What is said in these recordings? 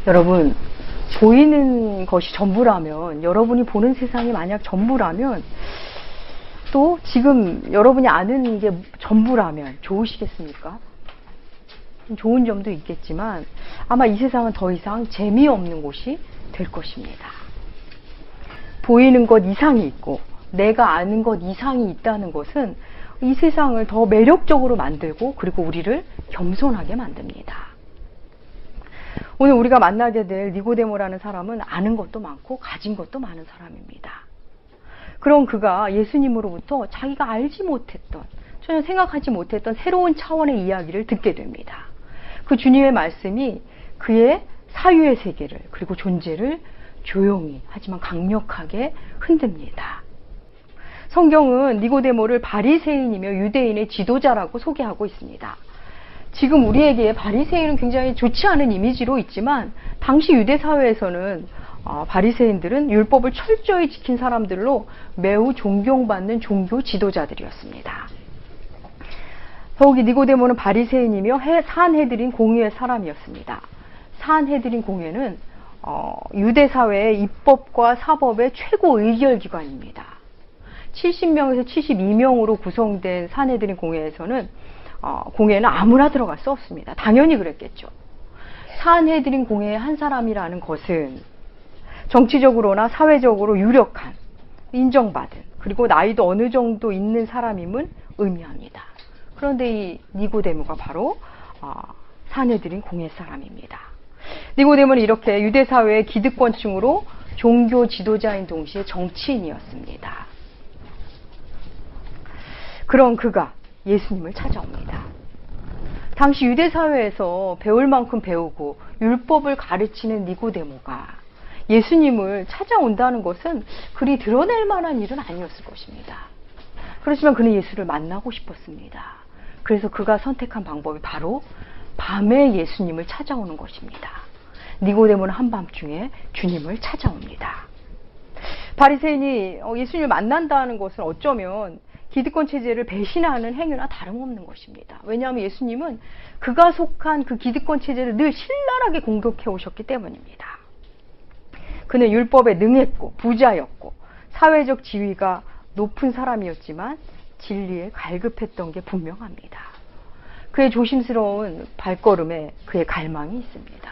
여러분, 보이는 것이 전부라면, 여러분이 보는 세상이 만약 전부라면, 또 지금 여러분이 아는 게 전부라면 좋으시겠습니까? 좋은 점도 있겠지만 아마 이 세상은 더 이상 재미없는 곳이 될 것입니다. 보이는 것 이상이 있고 내가 아는 것 이상이 있다는 것은 이 세상을 더 매력적으로 만들고 그리고 우리를 겸손하게 만듭니다. 오늘 우리가 만나게 될 니고데모라는 사람은 아는 것도 많고 가진 것도 많은 사람입니다. 그런 그가 예수님으로부터 자기가 알지 못했던, 전혀 생각하지 못했던 새로운 차원의 이야기를 듣게 됩니다. 그 주님의 말씀이 그의 사유의 세계를 그리고 존재를 조용히 하지만 강력하게 흔듭니다. 성경은 니고데모를 바리새인이며 유대인의 지도자라고 소개하고 있습니다. 지금 우리에게 바리새인은 굉장히 좋지 않은 이미지로 있지만 당시 유대 사회에서는 바리새인들은 율법을 철저히 지킨 사람들로 매우 존경받는 종교 지도자들이었습니다. 더욱이 니고데모는 바리새인이며 산헤드린 공회의 사람이었습니다. 산헤드린 공회는 유대 사회의 입법과 사법의 최고 의결기관입니다. 70명에서 72명으로 구성된 산헤드린 공회에서는 공회는 아무나 들어갈 수 없습니다. 당연히 그랬겠죠. 산헤드린 공회의 한 사람이라는 것은 정치적으로나 사회적으로 유력한, 인정받은, 그리고 나이도 어느 정도 있는 사람임을 의미합니다. 그런데 이 니고데모가 바로 산헤드린 공회 사람입니다. 니고데모는 이렇게 유대 사회의 기득권층으로 종교 지도자인 동시에 정치인이었습니다. 그런 그가 예수님을 찾아옵니다. 당시 유대 사회에서 배울 만큼 배우고 율법을 가르치는 니고데모가 예수님을 찾아온다는 것은 그리 드러낼 만한 일은 아니었을 것입니다. 그렇지만 그는 예수를 만나고 싶었습니다. 그래서 그가 선택한 방법이 바로 밤에 예수님을 찾아오는 것입니다. 니고데모는 한밤중에 주님을 찾아옵니다. 바리새인이 예수님을 만난다는 것은 어쩌면 기득권 체제를 배신하는 행위나 다름없는 것입니다. 왜냐하면 예수님은 그가 속한 그 기득권 체제를 늘 신랄하게 공격해 오셨기 때문입니다. 그는 율법에 능했고 부자였고 사회적 지위가 높은 사람이었지만 진리에 갈급했던 게 분명합니다. 그의 조심스러운 발걸음에 그의 갈망이 있습니다.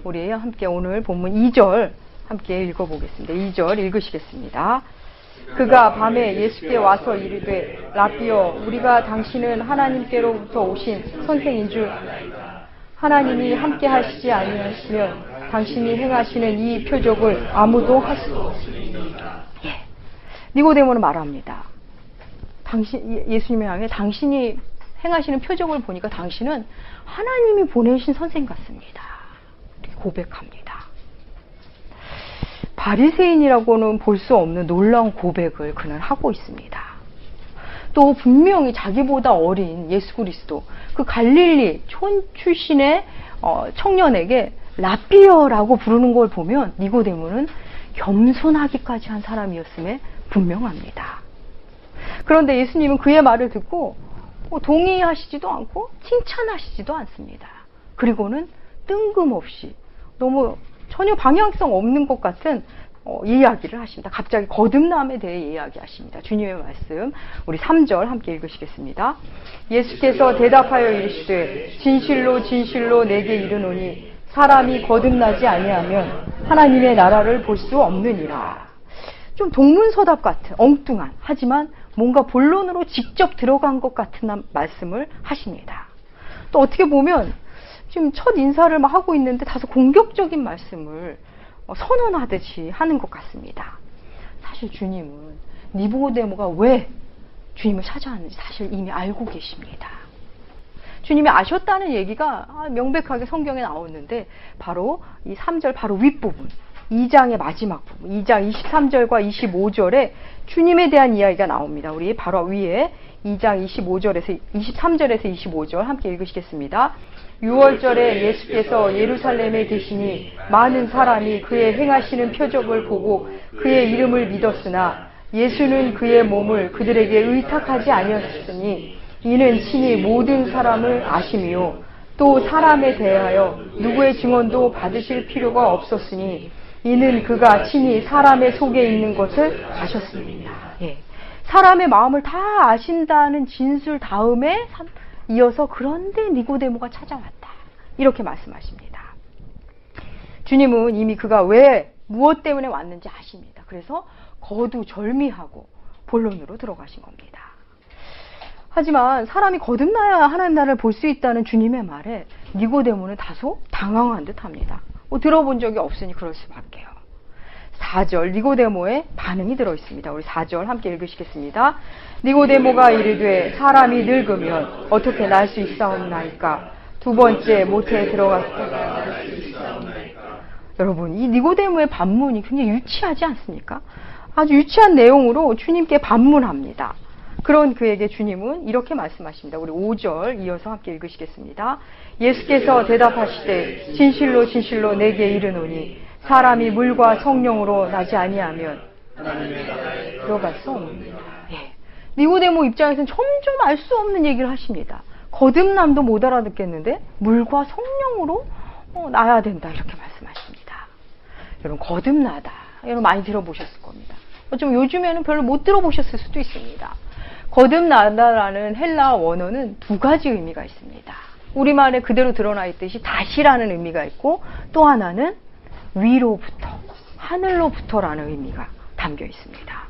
우리 함께 오늘 본문 2절 함께 읽어보겠습니다. 2절 읽으시겠습니다. 그가 밤에 예수께 와서 이르되 라삐여 우리가 당신은 하나님께로부터 오신 선생인 줄 하나님이 함께 하시지 아니하시면 당신이 행하시는 이 표적을 아무도 할 수 없습니다. 니고데모는 말합니다. 예수님을 향해 당신이 행하시는 표적을 보니까 당신은 하나님이 보내신 선생 같습니다. 이렇게 고백합니다. 바리새인이라고는 볼 수 없는 놀라운 고백을 그는 하고 있습니다. 또 분명히 자기보다 어린 예수 그리스도, 그 갈릴리 촌 출신의 청년에게 라삐어라고 부르는 걸 보면 니고데모는 겸손하기까지 한 사람이었음에 분명합니다. 그런데 예수님은 그의 말을 듣고 동의하시지도 않고 칭찬하시지도 않습니다. 그리고는 뜬금없이 너무 전혀 방향성 없는 것 같은 이야기를 하십니다. 갑자기 거듭남에 대해 이야기하십니다. 주님의 말씀 우리 3절 함께 읽으시겠습니다. 예수께서 대답하여 이르시되 진실로 진실로 내게 이르노니 사람이 거듭나지 아니하면 하나님의 나라를 볼 수 없느니라. 좀 동문서답 같은 엉뚱한 하지만 뭔가 본론으로 직접 들어간 것 같은 말씀을 하십니다. 또 어떻게 보면 지금 첫 인사를 막 하고 있는데 다소 공격적인 말씀을 선언하듯이 하는 것 같습니다. 사실 주님은 니고데모가 왜 주님을 찾아왔는지 사실 이미 알고 계십니다. 주님이 아셨다는 얘기가 명백하게 성경에 나오는데 바로 이 3절 바로 윗부분 2장의 마지막 부분 2장 23절과 25절에 주님에 대한 이야기가 나옵니다. 우리 바로 위에 2장 23절에서 25절 함께 읽으시겠습니다. 6월절에 예수께서 예루살렘에 계시니 많은 사람이 그의 행하시는 표적을 보고 그의 이름을 믿었으나 예수는 그의 몸을 그들에게 의탁하지 아니었으니 이는 친히 모든 사람을 아심이요 또 사람에 대하여 누구의 증언도 받으실 필요가 없었으니 이는 그가 친히 사람의 속에 있는 것을 아셨습니다. 예. 사람의 마음을 다 아신다는 진술 다음에 이어서 그런데 니고데모가 찾아왔다. 이렇게 말씀하십니다. 주님은 이미 그가 왜 무엇 때문에 왔는지 아십니다. 그래서 거두절미하고 본론으로 들어가신 겁니다. 하지만 사람이 거듭나야 하나님 나라를 볼 수 있다는 주님의 말에 니고데모는 다소 당황한 듯합니다. 들어본 적이 없으니 그럴 수밖에요. 4절 니고데모의 반응이 들어있습니다. 우리 4절 함께 읽으시겠습니다. 니고데모가 이르되 사람이 늙으면 어떻게 날 수 있사옵나이까? 두 번째 모태에 들어갔다. 여러분, 이 니고데모의 반문이 굉장히 유치하지 않습니까? 아주 유치한 내용으로 주님께 반문합니다. 그런 그에게 주님은 이렇게 말씀하십니다. 우리 5절 이어서 함께 읽으시겠습니다. 예수께서 대답하시되 진실로 진실로 내게 이르노니 사람이 물과 성령으로 나지 아니하면 들어갈 수 없느니라. 예. 니고데모 입장에서는 점점 알 수 없는 얘기를 하십니다. 거듭남도 못 알아듣겠는데 물과 성령으로 나야 된다 이렇게 말씀하십니다. 여러분 거듭나다 여러분 많이 들어보셨을 겁니다. 좀 요즘에는 별로 못 들어보셨을 수도 있습니다. 거듭나다라는 헬라어 원어는 두 가지 의미가 있습니다. 우리말에 그대로 드러나 있듯이 다시라는 의미가 있고 또 하나는 위로부터 하늘로부터라는 의미가 담겨 있습니다.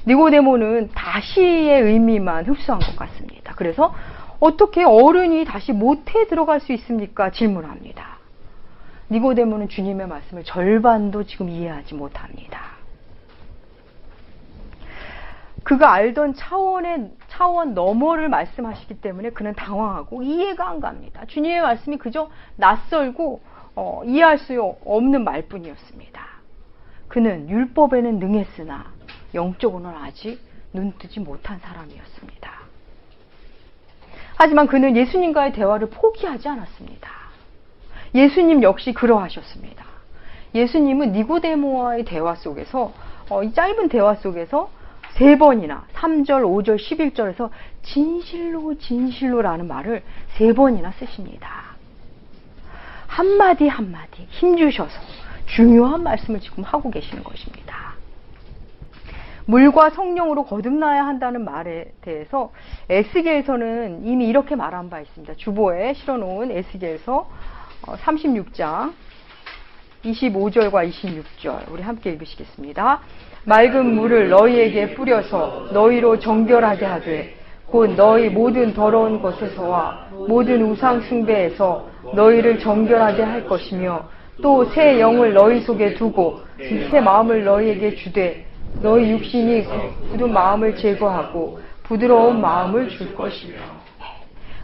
니고데모는 다시의 의미만 흡수한 것 같습니다. 그래서 어떻게 어른이 다시 모태에 들어갈 수 있습니까? 질문합니다. 니고데모는 주님의 말씀을 절반도 지금 이해하지 못합니다. 그가 알던 차원 너머를 말씀하시기 때문에 그는 당황하고 이해가 안 갑니다. 주님의 말씀이 그저 낯설고 이해할 수 없는 말뿐이었습니다. 그는 율법에는 능했으나 영적으로는 아직 눈뜨지 못한 사람이었습니다. 하지만 그는 예수님과의 대화를 포기하지 않았습니다. 예수님 역시 그러하셨습니다. 예수님은 니고데모와의 대화 속에서 이 짧은 대화 속에서 3번이나 3절, 5절, 11절에서 진실로 진실로라는 말을 3번이나 쓰십니다. 한마디 한마디 힘주셔서 중요한 말씀을 지금 하고 계시는 것입니다. 물과 성령으로 거듭나야 한다는 말에 대해서 에스겔서는 이미 이렇게 말한 바 있습니다. 주보에 실어놓은 에스겔서 36장 25절과 26절 우리 함께 읽으시겠습니다. 맑은 물을 너희에게 뿌려서 너희로 정결하게 하되 곧 너희 모든 더러운 것에서와 모든 우상 숭배에서 너희를 정결하게 할 것이며 또 새 영을 너희 속에 두고 새 마음을 너희에게 주되 너희 육신이 굳은 마음을 제거하고 부드러운 마음을 줄 것이며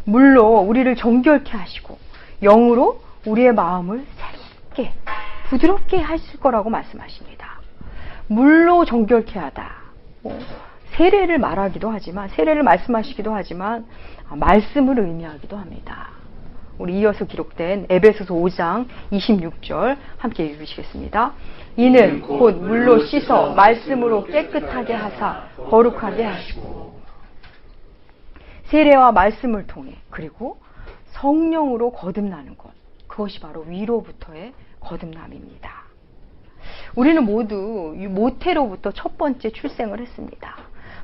물로 우리를 정결케 하시고 영으로 우리의 마음을 새롭게 부드럽게 하실 거라고 말씀하십니다. 물로 정결케 하다. 세례를 말하기도 하지만 세례를 말씀하시기도 하지만 말씀을 의미하기도 합니다. 우리 이어서 기록된 에베소서 5장 26절 함께 읽으시겠습니다. 이는 곧 물로 씻어 말씀으로 깨끗하게 하사 거룩하게 하시고 세례와 말씀을 통해 그리고 성령으로 거듭나는 것 그것이 바로 위로부터의 거듭남입니다. 우리는 모두 모태로부터 첫 번째 출생을 했습니다.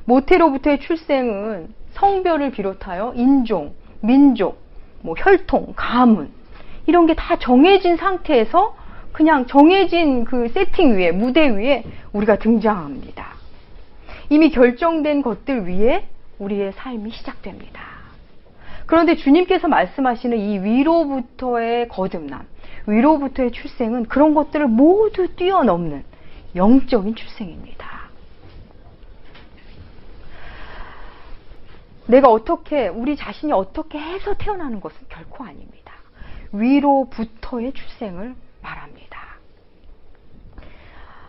모태로부터의 출생은 성별을 비롯하여 인종, 민족, 혈통, 가문 이런 게 다 정해진 상태에서 그냥 정해진 그 세팅 위에 무대 위에 우리가 등장합니다. 이미 결정된 것들 위에 우리의 삶이 시작됩니다. 그런데 주님께서 말씀하시는 이 위로부터의 거듭남, 위로부터의 출생은 그런 것들을 모두 뛰어넘는 영적인 출생입니다. 내가 우리 자신이 어떻게 해서 태어나는 것은 결코 아닙니다. 위로부터의 출생을 말합니다.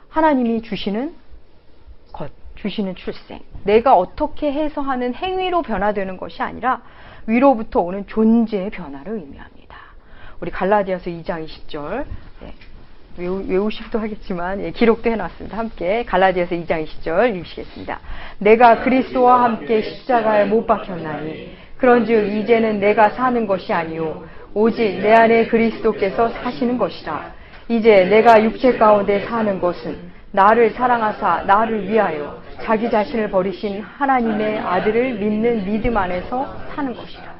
하나님이 주시는 것, 주시는 출생. 내가 어떻게 해서 하는 행위로 변화되는 것이 아니라 위로부터 오는 존재의 변화를 의미합니다. 우리 갈라디아서 2장 20절 외우시기도 하겠지만 기록도 해놨습니다. 함께 갈라디아서 2장 20절 읽으시겠습니다. 내가 그리스도와 함께 십자가에 못 박혔나니 그런즉 이제는 내가 사는 것이 아니요 오직 내 안에 그리스도께서 사시는 것이라. 이제 내가 육체 가운데 사는 것은 나를 사랑하사 나를 위하여 자기 자신을 버리신 하나님의 아들을 믿는 믿음 안에서 사는 것이라.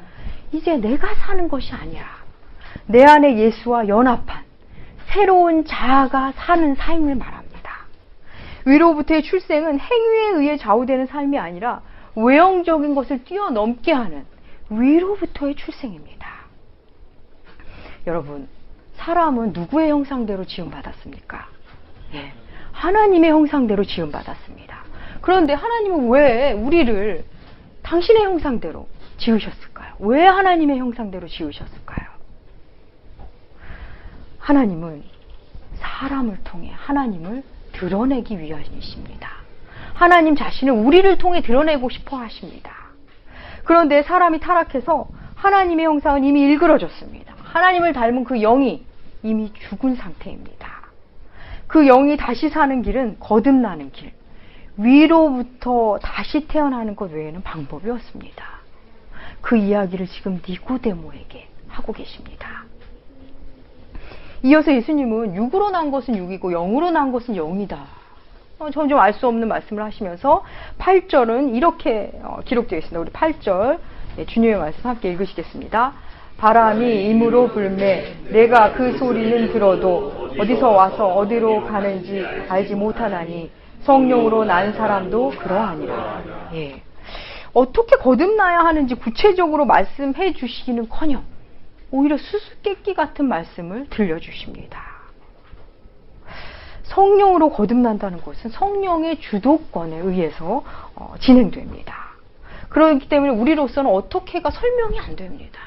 이제 내가 사는 것이 아니라 내 안에 예수와 연합한 새로운 자아가 사는 삶을 말합니다. 위로부터의 출생은 행위에 의해 좌우되는 삶이 아니라 외형적인 것을 뛰어넘게 하는 위로부터의 출생입니다. 여러분, 사람은 누구의 형상대로 지음받았습니까? 예, 하나님의 형상대로 지음받았습니다. 그런데 하나님은 왜 우리를 당신의 형상대로 지으셨을까요? 왜 하나님의 형상대로 지으셨을까요? 하나님은 사람을 통해 하나님을 드러내기 위함이십니다. 하나님 자신을 우리를 통해 드러내고 싶어 하십니다. 그런데 사람이 타락해서 하나님의 형상은 이미 일그러졌습니다. 하나님을 닮은 그 영이 이미 죽은 상태입니다. 그 영이 다시 사는 길은 거듭나는 길, 위로부터 다시 태어나는 것 외에는 방법이 없습니다. 그 이야기를 지금 니고데모에게 하고 계십니다. 이어서 예수님은 육으로 난 것은 육이고 영으로 난 것은 영이다. 점점 알 수 없는 말씀을 하시면서 8절은 이렇게 기록되어 있습니다. 우리 8절 주님의 말씀 함께 읽으시겠습니다. 바람이 임으로 불매 내가 그 소리는 들어도 어디서 와서 어디로 가는지 알지 못하나니 성령으로 난 사람도 그러하니라. 예. 어떻게 거듭나야 하는지 구체적으로 말씀해 주시기는커녕 오히려 수수께끼 같은 말씀을 들려주십니다. 성령으로 거듭난다는 것은 성령의 주도권에 의해서 진행됩니다. 그렇기 때문에 우리로서는 어떻게가 설명이 안 됩니다.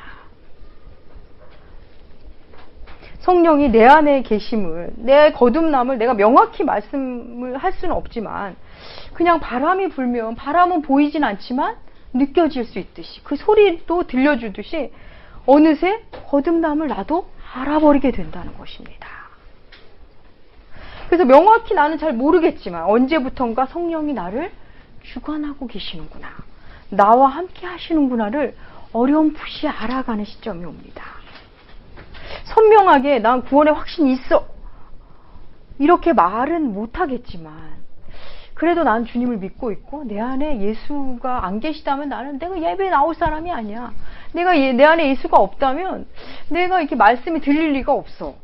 성령이 내 안에 계심을, 내 거듭남을 내가 명확히 말씀을 할 수는 없지만 그냥 바람이 불면 바람은 보이진 않지만 느껴질 수 있듯이 그 소리도 들려주듯이 어느새 거듭남을 나도 알아버리게 된다는 것입니다. 그래서 명확히 나는 잘 모르겠지만 언제부턴가 성령이 나를 주관하고 계시는구나, 나와 함께 하시는구나를 어렴풋이 알아가는 시점이 옵니다. 선명하게 난 구원의 확신이 있어 이렇게 말은 못하겠지만 그래도 난 주님을 믿고 있고 내 안에 예수가 안 계시다면 나는 내가 예배에 나올 사람이 아니야. 내가 내 안에 예수가 없다면 내가 이렇게 말씀이 들릴 리가 없어.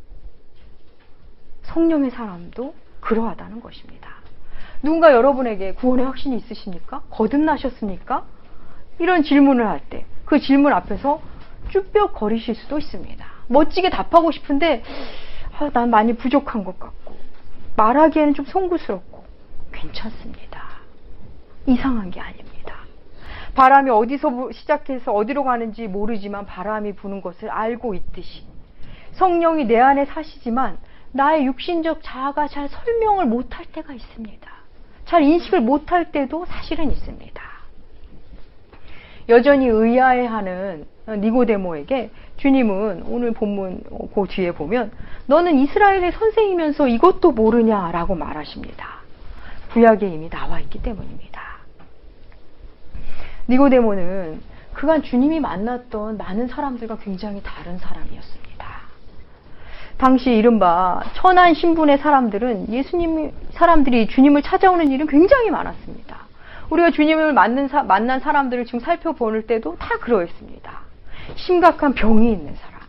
성령의 사람도 그러하다는 것입니다. 누군가 여러분에게 구원의 확신이 있으십니까? 거듭나셨습니까? 이런 질문을 할 때 그 질문 앞에서 쭈뼛거리실 수도 있습니다. 멋지게 답하고 싶은데 난 많이 부족한 것 같고 말하기에는 좀 송구스럽고 괜찮습니다. 이상한 게 아닙니다. 바람이 어디서 시작해서 어디로 가는지 모르지만 바람이 부는 것을 알고 있듯이 성령이 내 안에 사시지만 나의 육신적 자아가 잘 설명을 못할 때가 있습니다. 잘 인식을 못할 때도 사실은 있습니다. 여전히 의아해하는 니고데모에게 주님은 오늘 본문 그 뒤에 보면 너는 이스라엘의 선생이면서 이것도 모르냐라고 말하십니다. 구약에 이미 나와 있기 때문입니다. 니고데모는 그간 주님이 만났던 많은 사람들과 굉장히 다른 사람이었습니다. 당시 이른바 천한 신분의 사람들은 사람들이 주님을 찾아오는 일은 굉장히 많았습니다. 우리가 주님을 만난 사람들을 지금 살펴볼 때도 다 그러했습니다. 심각한 병이 있는 사람,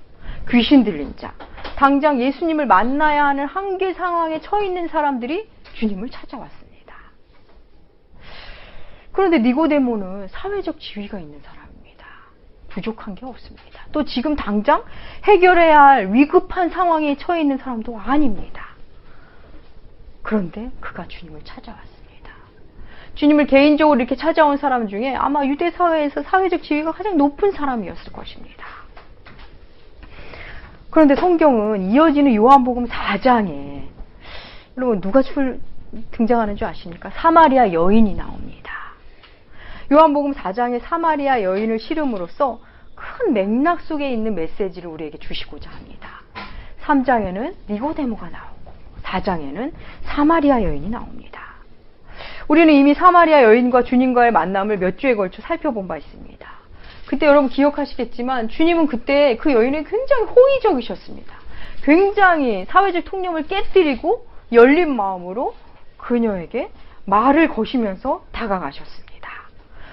귀신 들린 자, 당장 예수님을 만나야 하는 한계 상황에 처해 있는 사람들이 주님을 찾아왔습니다. 그런데 니고데모는 사회적 지위가 있는 사람입니다. 부족한 게 없습니다. 또 지금 당장 해결해야 할 위급한 상황에 처해 있는 사람도 아닙니다. 그런데 그가 주님을 찾아왔습니다. 주님을 개인적으로 이렇게 찾아온 사람 중에 아마 유대 사회에서 사회적 지위가 가장 높은 사람이었을 것입니다. 그런데 성경은 이어지는 요한복음 4장에 여러분 누가 등장하는 줄 아십니까? 사마리아 여인이 나옵니다. 요한복음 4장에 사마리아 여인을 실음으로써 큰 맥락 속에 있는 메시지를 우리에게 주시고자 합니다. 3장에는 니고데모가 나오고 4장에는 사마리아 여인이 나옵니다. 우리는 이미 사마리아 여인과 주님과의 만남을 몇 주에 걸쳐 살펴본 바 있습니다. 그때 여러분 기억하시겠지만 주님은 그때 그 여인에게 굉장히 호의적이셨습니다. 굉장히 사회적 통념을 깨뜨리고 열린 마음으로 그녀에게 말을 거시면서 다가가셨습니다.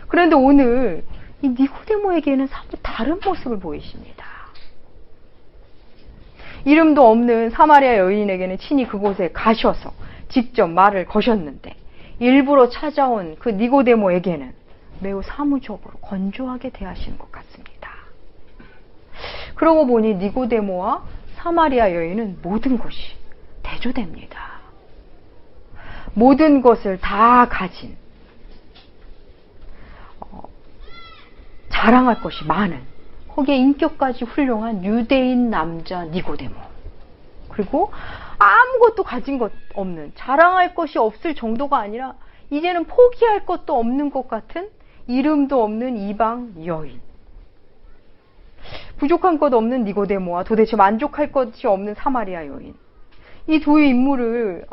그런데 오늘 이 니고데모에게는 사뭇 다른 모습을 보이십니다. 이름도 없는 사마리아 여인에게는 친히 그곳에 가셔서 직접 말을 거셨는데 일부러 찾아온 그 니고데모에게는 매우 사무적으로 건조하게 대하시는 것 같습니다. 그러고 보니 니고데모와 사마리아 여인은 모든 것이 대조됩니다. 모든 것을 다 가진 자랑할 것이 많은, 거기에 인격까지 훌륭한 유대인 남자 니고데모, 그리고 아무것도 가진 것 없는, 자랑할 것이 없을 정도가 아니라 이제는 포기할 것도 없는 것 같은 이름도 없는 이방 여인, 부족한 것 없는 니고데모와 도대체 만족할 것이 없는 사마리아 여인, 이 두 인물을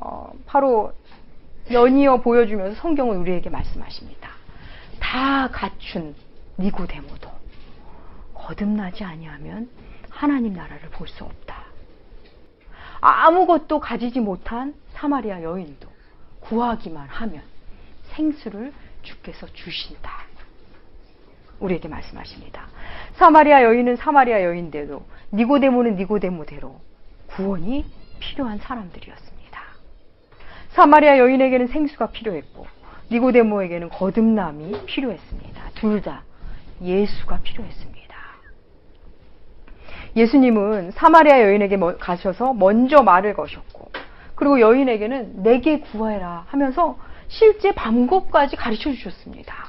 바로 연이어 보여주면서 성경은 우리에게 말씀하십니다. 다 갖춘 니고데모도 거듭나지 아니하면 하나님 나라를 볼 수 없다. 아무것도 가지지 못한 사마리아 여인도 구하기만 하면 생수를 주께서 주신다. 우리에게 말씀하십니다. 사마리아 여인은 사마리아 여인대로, 니고데모는 니고데모대로 구원이 필요한 사람들이었습니다. 사마리아 여인에게는 생수가 필요했고 니고데모에게는 거듭남이 필요했습니다. 둘 다 예수가 필요했습니다. 예수님은 사마리아 여인에게 가셔서 먼저 말을 거셨고, 그리고 여인에게는 내게 구하라 하면서 실제 방법까지 가르쳐 주셨습니다.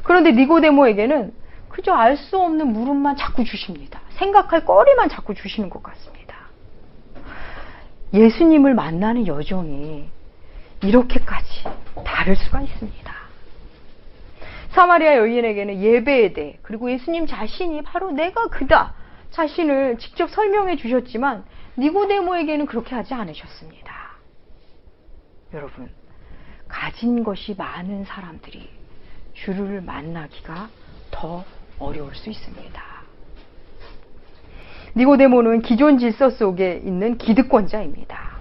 그런데 니고데모에게는 그저 알 수 없는 물음만 자꾸 주십니다. 생각할 거리만 자꾸 주시는 것 같습니다. 예수님을 만나는 여정이 이렇게까지 다를 수가 있습니다. 사마리아 여인에게는 예배에 대해, 그리고 예수님 자신이 바로 내가 그다 자신을 직접 설명해 주셨지만 니고데모에게는 그렇게 하지 않으셨습니다. 여러분, 가진 것이 많은 사람들이 주를 만나기가 더 어려울 수 있습니다. 니고데모는 기존 질서 속에 있는 기득권자입니다.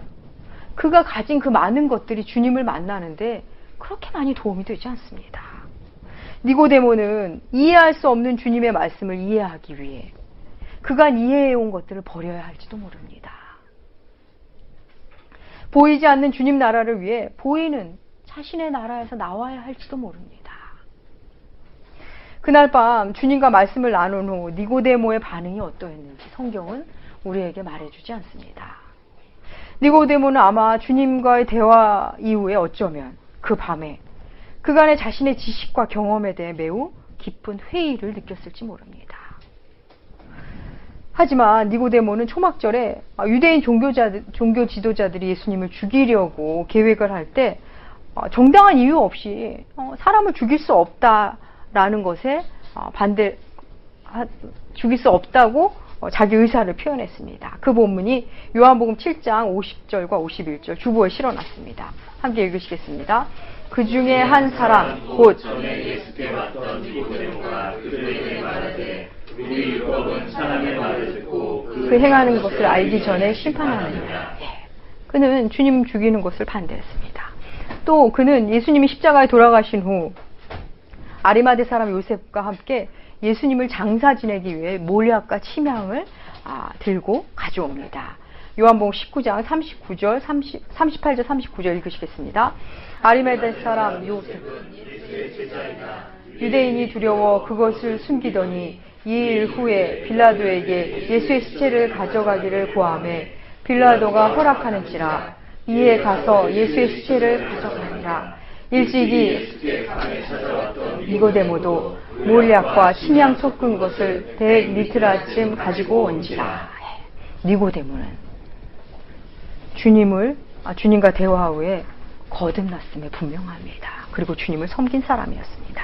그가 가진 그 많은 것들이 주님을 만나는데 그렇게 많이 도움이 되지 않습니다. 니고데모는 이해할 수 없는 주님의 말씀을 이해하기 위해 그간 이해해온 것들을 버려야 할지도 모릅니다. 보이지 않는 주님 나라를 위해 보이는 자신의 나라에서 나와야 할지도 모릅니다. 그날 밤 주님과 말씀을 나눈 후 니고데모의 반응이 어떠했는지 성경은 우리에게 말해주지 않습니다. 니고데모는 아마 주님과의 대화 이후에 어쩌면 그 밤에 그간의 자신의 지식과 경험에 대해 매우 깊은 회의를 느꼈을지 모릅니다. 하지만 니고데모는 초막절에 유대인 종교 지도자들이 예수님을 죽이려고 계획을 할 때 정당한 이유 없이 사람을 죽일 수 없다라는 것에 죽일 수 없다고 자기 의사를 표현했습니다. 그 본문이 요한복음 7장 50절과 51절 주보에 실어놨습니다. 함께 읽으시겠습니다. 그 중에 한 사람 곧 전에 예수께 왔던 니고데모가 그들에게 말하되 우리 율법은 사람의 말을 듣고 그 행하는 것을 알기 전에 심판하느니라. 그는 주님 죽이는 것을 반대했습니다. 또 그는 예수님이 십자가에 돌아가신 후 아리마대 사람 요셉과 함께 예수님을 장사 지내기 위해 몰약과 침향을 들고 가져옵니다. 요한복음 19장 39절, 38절, 39절 읽으시겠습니다. 아리마대 사람 요셉은 유대인이 두려워 그것을 숨기더니 2일 후에 빌라도에게 예수의 시체를 가져가기를 구하매 빌라도가 허락하는지라. 이에 가서 예수의 시체를 가져가니라. 일찍이 니고데모도 몰약과 침향 섞은 것을 100리트라쯤 가지고 온지라. 니고데모는 주님과 대화 후에 거듭났음에 분명합니다. 그리고 주님을 섬긴 사람이었습니다.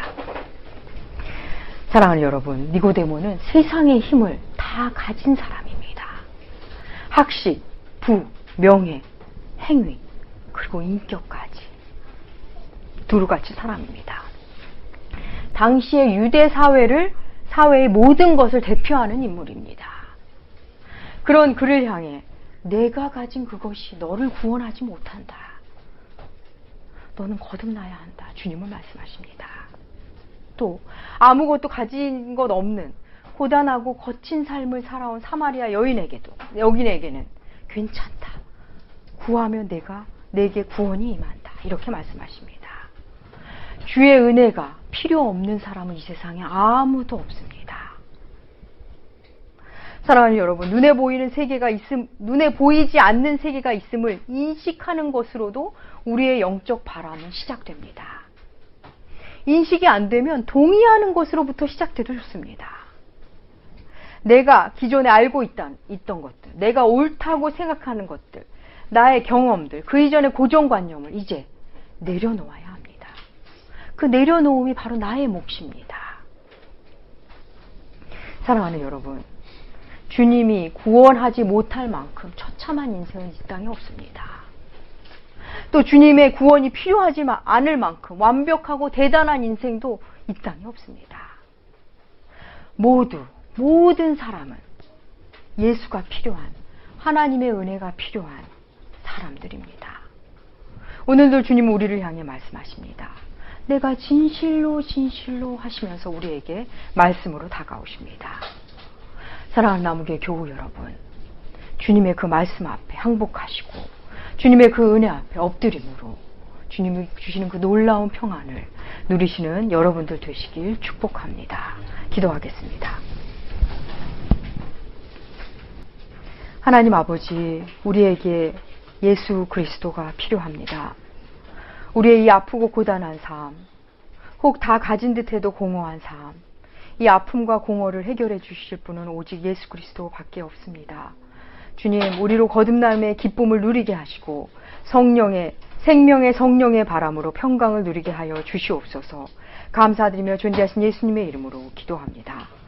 사랑하는 여러분, 니고데모는 세상의 힘을 다 가진 사람입니다. 학식, 부, 명예, 행위, 그리고 인격까지 두루같이 사람입니다. 당시의 유대 사회를 사회의 모든 것을 대표하는 인물입니다. 그런 그를 향해 내가 가진 그것이 너를 구원하지 못한다. 너는 거듭나야 한다. 주님은 말씀하십니다. 또 아무것도 가진 것 없는 고단하고 거친 삶을 살아온 사마리아 여인에게는 괜찮다. 구하면 내게 구원이 임한다. 이렇게 말씀하십니다. 주의 은혜가 필요 없는 사람은 이 세상에 아무도 없습니다. 사랑하는 여러분, 눈에 보이지 않는 세계가 있음을 인식하는 것으로도 우리의 영적 바람은 시작됩니다. 인식이 안 되면 동의하는 것으로부터 시작돼도 좋습니다. 내가 기존에 알고 있던 것들, 내가 옳다고 생각하는 것들, 나의 경험들, 그 이전의 고정관념을 이제 내려놓아야 합니다. 그 내려놓음이 바로 나의 몫입니다. 사랑하는 여러분, 주님이 구원하지 못할 만큼 처참한 인생은 이 땅에 없습니다. 또 주님의 구원이 필요하지 않을 만큼 완벽하고 대단한 인생도 이 땅에 없습니다. 모든 사람은 예수가 필요한, 하나님의 은혜가 필요한 사람들입니다. 오늘도 주님은 우리를 향해 말씀하십니다. 내가 진실로 하시면서 우리에게 말씀으로 다가오십니다. 사랑하는 나무교회 교우 여러분, 주님의 그 말씀 앞에 항복하시고 주님의 그 은혜 앞에 엎드림으로 주님이 주시는 그 놀라운 평안을 누리시는 여러분들 되시길 축복합니다. 기도하겠습니다. 하나님 아버지, 우리에게 예수 그리스도가 필요합니다. 우리의 이 아프고 고단한 삶, 혹 다 가진 듯해도 공허한 삶, 이 아픔과 공허를 해결해 주실 분은 오직 예수 그리스도밖에 없습니다. 주님, 우리로 거듭남의 기쁨을 누리게 하시고 생명의 성령의 바람으로 평강을 누리게 하여 주시옵소서. 감사드리며 존귀하신 예수님의 이름으로 기도합니다.